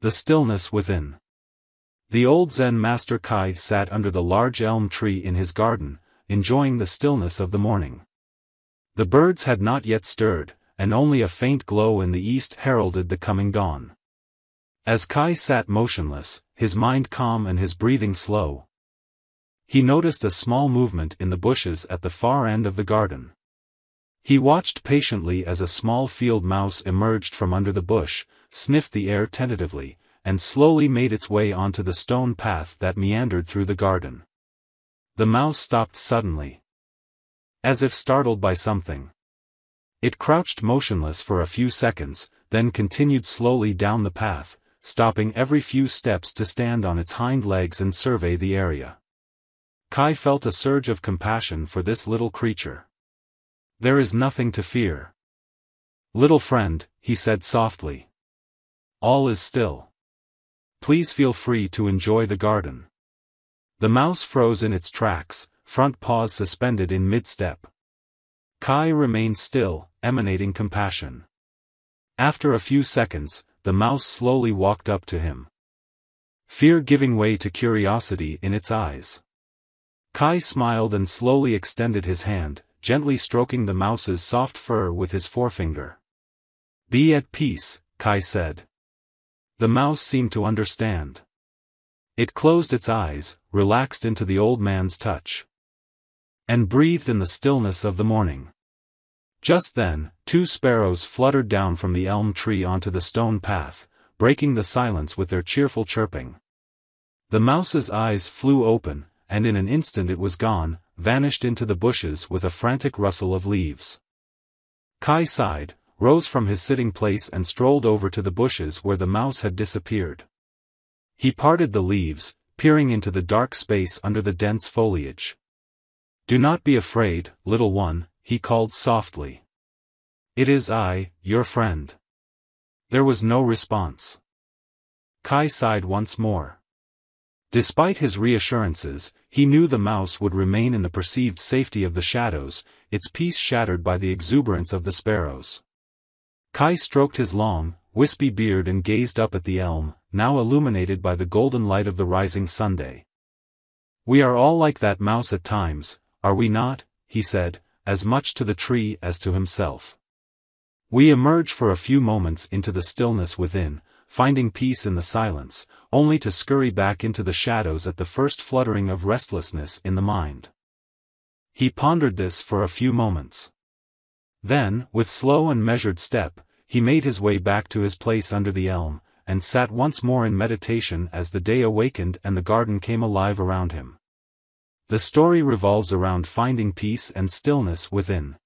The stillness within. The old Zen master Kai sat under the large elm tree in his garden, enjoying the stillness of the morning. The birds had not yet stirred, and only a faint glow in the east heralded the coming dawn. As Kai sat motionless, his mind calm and his breathing slow, he noticed a small movement in the bushes at the far end of the garden. He watched patiently as a small field mouse emerged from under the bush, sniffed the air tentatively, and slowly made its way onto the stone path that meandered through the garden. The mouse stopped suddenly, as if startled by something. It crouched motionless for a few seconds, then continued slowly down the path, stopping every few steps to stand on its hind legs and survey the area. Kai felt a surge of compassion for this little creature. There is nothing to fear. Little friend, he said softly. All is still. Please feel free to enjoy the garden. The mouse froze in its tracks, front paws suspended in mid-step. Kai remained still, emanating compassion. After a few seconds, the mouse slowly walked up to him, fear giving way to curiosity in its eyes. Kai smiled and slowly extended his hand, gently stroking the mouse's soft fur with his forefinger. Be at peace, Kai said. The mouse seemed to understand. It closed its eyes, relaxed into the old man's touch, and breathed in the stillness of the morning. Just then, 2 sparrows fluttered down from the elm tree onto the stone path, breaking the silence with their cheerful chirping. The mouse's eyes flew open, and in an instant it was gone, vanished into the bushes with a frantic rustle of leaves. Kai sighed, rose from his sitting place and strolled over to the bushes where the mouse had disappeared. He parted the leaves, peering into the dark space under the dense foliage. Do not be afraid, little one, he called softly. It is I, your friend. There was no response. Kai sighed once more. Despite his reassurances, he knew the mouse would remain in the perceived safety of the shadows, its peace shattered by the exuberance of the sparrows. Kai stroked his long, wispy beard and gazed up at the elm, now illuminated by the golden light of the rising Sunday. We are all like that mouse at times, are we not? He said, as much to the tree as to himself. We emerge for a few moments into the stillness within, finding peace in the silence, only to scurry back into the shadows at the first fluttering of restlessness in the mind. He pondered this for a few moments. Then, with slow and measured step, he made his way back to his place under the elm, and sat once more in meditation as the day awakened and the garden came alive around him. The story revolves around finding peace and stillness within,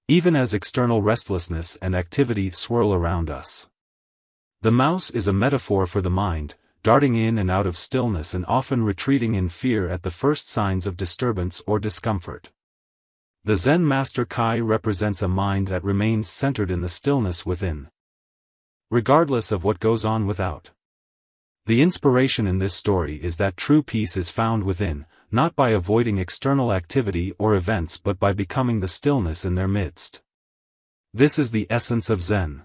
even as external restlessness and activity swirl around us. The mouse is a metaphor for the mind, darting in and out of stillness and often retreating in fear at the first signs of disturbance or discomfort. The Zen master Kai represents a mind that remains centered in the stillness within, regardless of what goes on without. The inspiration in this story is that true peace is found within, not by avoiding external activity or events but by becoming the stillness in their midst. This is the essence of Zen.